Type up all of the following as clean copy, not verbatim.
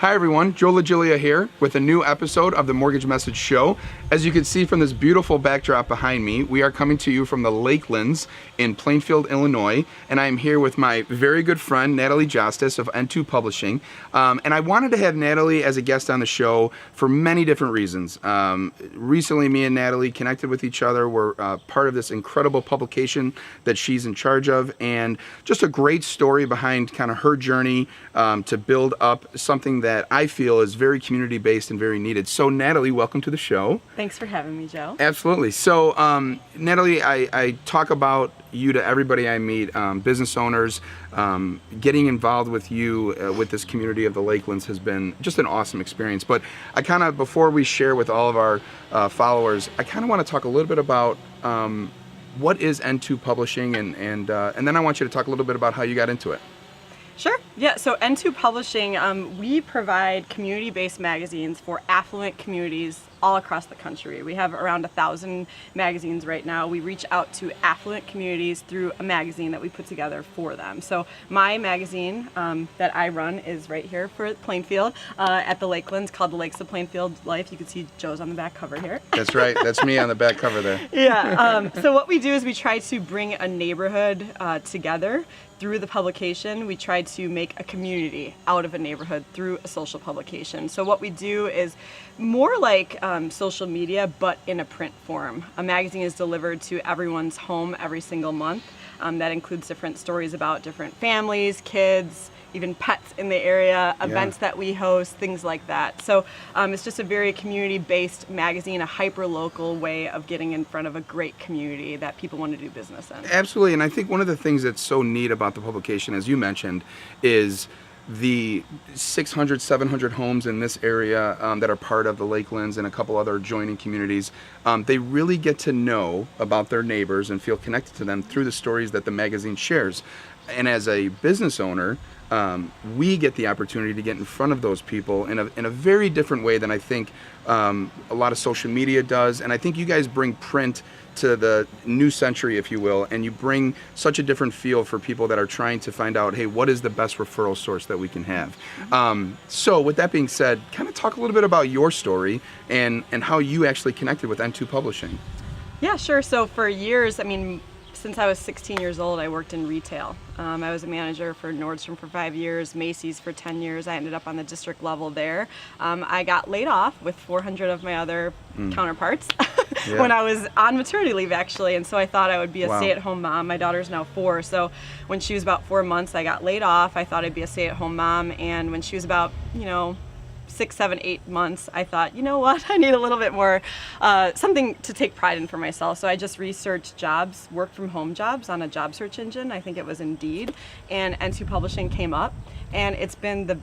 Hi everyone, Joe LaGilia here with a new episode of the Mortgage Message show. As you can see from this beautiful backdrop behind me, we are coming to you from the Lakelands in Plainfield, Illinois, and I am here with my very good friend Natalie Justice of N2 Publishing. And I wanted to have Natalie as a guest on the show for many different reasons. Recently, me and Natalie connected with each other. We're part of this incredible publication that she's in charge of, and just a great story behind kind of her journey to build up something that I feel is very community-based and very needed. So Natalie, welcome to the show. Thanks for having me, Joe. Absolutely. So Natalie, I talk about you to everybody I meet, business owners. Getting involved with you with this community of the Lakelands has been just an awesome experience. But I kind of, before we share with all of our followers, I kind of want to talk a little bit about what is N2 Publishing, and then I want you to talk a little bit about how you got into it. Sure. Yeah, so N2 Publishing, we provide community-based magazines for affluent communities all across the country. We have around 1,000 magazines right now. We reach out to affluent communities through a magazine that we put together for them. So my magazine that I run is right here for Plainfield at the Lakelands, called The Lakes of Plainfield Life. You can see Joe's on the back cover here. That's right. That's me on the back cover there. Yeah. So what we do is we try to bring a neighborhood together. Through the publication, we try to make a community out of a neighborhood through a social publication. So what we do is more like social media, but in a print form. A magazine is delivered to everyone's home every single month. That includes different stories about different families, kids, even pets in the area, events that we host, things like that. So it's just a very community-based magazine, a hyper-local way of getting in front of a great community that people want to do business in. Absolutely, and I think one of the things that's so neat about the publication, as you mentioned, is the 600, 700 homes in this area that are part of the Lakelands and a couple other adjoining communities. They really get to know about their neighbors and feel connected to them through the stories that the magazine shares. And as a business owner, we get the opportunity to get in front of those people in a very different way than I think a lot of social media does. And I think you guys bring print to the new century, if you will, and you bring such a different feel for people that are trying to find out, hey, what is the best referral source that we can have? So with that being said, kind of talk a little bit about your story and how you actually connected with N2 Publishing. Yeah, sure. So for years, since I was 16 years old, I worked in retail. I was a manager for Nordstrom for 5 years, Macy's for 10 years. I ended up on the district level there. I got laid off with 400 of my other counterparts when I was on maternity leave, actually. And so I thought I would be a stay-at-home mom. My daughter's now 4. So when she was about 4 months, I got laid off. I thought I'd be a stay-at-home mom. And when she was about, 6, 7, 8 months, I thought, you know what, I need a little bit more, something to take pride in for myself. So I just researched jobs, work from home jobs on a job search engine. I think it was Indeed, and N2 Publishing came up, and it's been the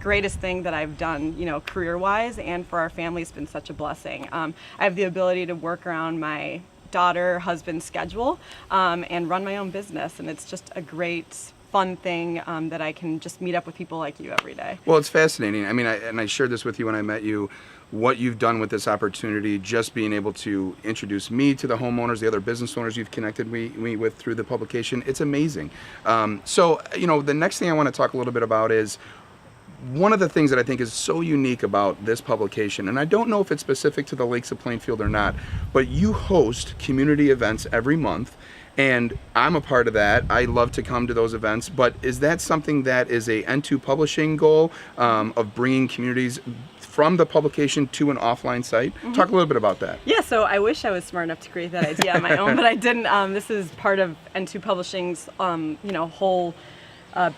greatest thing that I've done, career-wise, and for our family, it's been such a blessing. I have the ability to work around my daughter, husband's schedule, and run my own business, and it's just a great fun thing that I can just meet up with people like you every day. Well, it's fascinating. I shared this with you when I met you, what you've done with this opportunity, just being able to introduce me to the homeowners, the other business owners you've connected me with through the publication. It's amazing. So, the next thing I want to talk a little bit about is one of the things that I think is so unique about this publication, and I don't know if it's specific to the Lakes of Plainfield or not, but you host community events every month. And I'm a part of that. I love to come to those events, but is that something that is a N2 Publishing goal of bringing communities from the publication to an offline site? Talk a little bit about that. Yeah, so I wish I was smart enough to create that idea on my own, but I didn't. This is part of N2 Publishing's, whole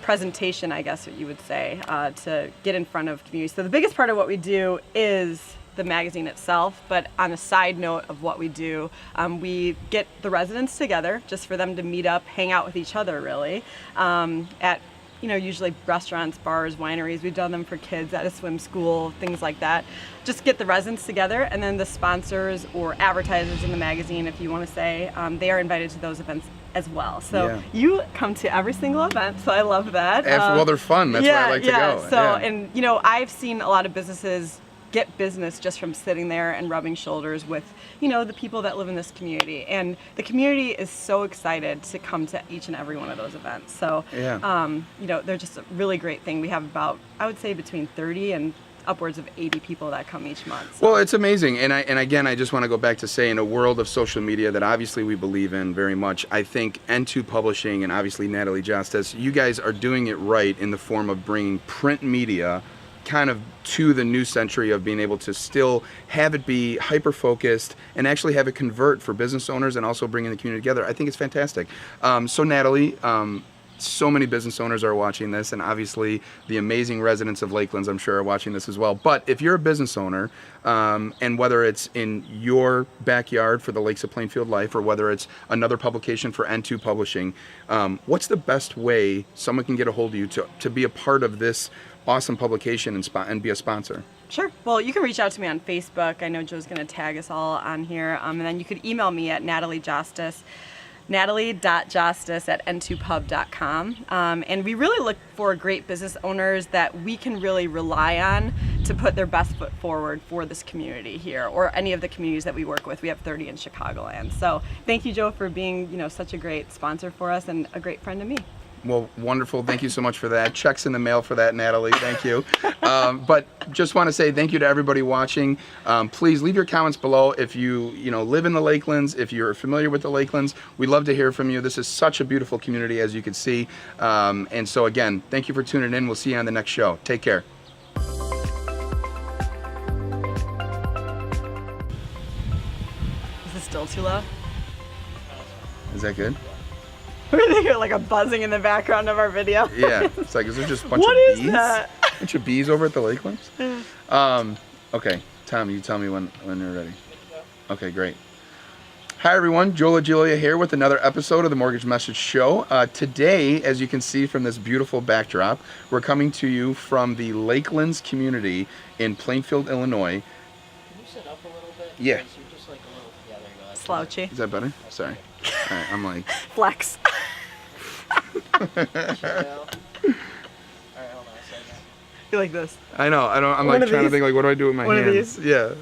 presentation, I guess what you would say, to get in front of communities. So the biggest part of what we do is the magazine itself, but on a side note of what we do, we get the residents together just for them to meet up, hang out with each other really, at usually restaurants, bars, wineries. We've done them for kids at a swim school, things like that. Just get the residents together, and then the sponsors or advertisers in the magazine, if you want to say, they are invited to those events as well. So you come to every single event, so I love that. Well, they're fun. That's why I like to go. So, and I've seen a lot of businesses get business just from sitting there and rubbing shoulders with, you know, the people that live in this community. And the community is so excited to come to each and every one of those events. So, Yeah. you know, they're just a really great thing. We have about, I would say, between 30 and upwards of 80 people that come each month. So. Well, it's amazing, and again, I just want to go back to say, in a world of social media that obviously we believe in very much, I think N2 Publishing and obviously Natalie Justice, you guys are doing it right in the form of bringing print media kind of to the new century of being able to still have it be hyper focused and actually have it convert for business owners and also bringing the community together. I think it's fantastic. So Natalie, so many business owners are watching this, and obviously the amazing residents of Lakelands, I'm sure, are watching this as well. But if you're a business owner, and whether it's in your backyard for the Lakes of Plainfield Life, or whether it's another publication for N2 Publishing, what's the best way someone can get a hold of you to be a part of this awesome publication and be a sponsor? Sure. Well, you can reach out to me on Facebook. I know Joe's going to tag us all on here. And then you could email me at natalie.justice@n2pub.com. And we really look for great business owners that we can really rely on to put their best foot forward for this community here, or any of the communities that we work with. We have 30 in Chicagoland. So thank you, Joe, for being, you know, such a great sponsor for us and a great friend to me. Well, wonderful. Thank you so much for that. Checks in the mail for that, Natalie. Thank you. But just want to say thank you to everybody watching. Please leave your comments below if you live in the Lakelands, if you're familiar with the Lakelands. We'd love to hear from you. This is such a beautiful community, as you can see. And so again, thank you for tuning in. We'll see you on the next show. Take care. Is this still too loud? Is that good? We're gonna hear like a buzzing in the background of our video. Yeah. It's like, is there just a bunch What of is bees? that? A bunch of bees over at the Lakelands? Okay. Tom, you tell me when you're ready. Okay, great. Hi everyone, Joe LaGilia here with another episode of the Mortgage Message Show. Today, as you can see from this beautiful backdrop, we're coming to you from the Lakelands community in Plainfield, Illinois. Can you sit up a little bit? Yeah. Because you're just like a little, yeah, there you go. That's Slouchy. Is that better? Sorry. All right, I'm like... Flex. better. Chill out. All right, hold on a second. You like this? I know, I'm One like of trying to these? think like, what do I do with my One of hands? these? Yeah.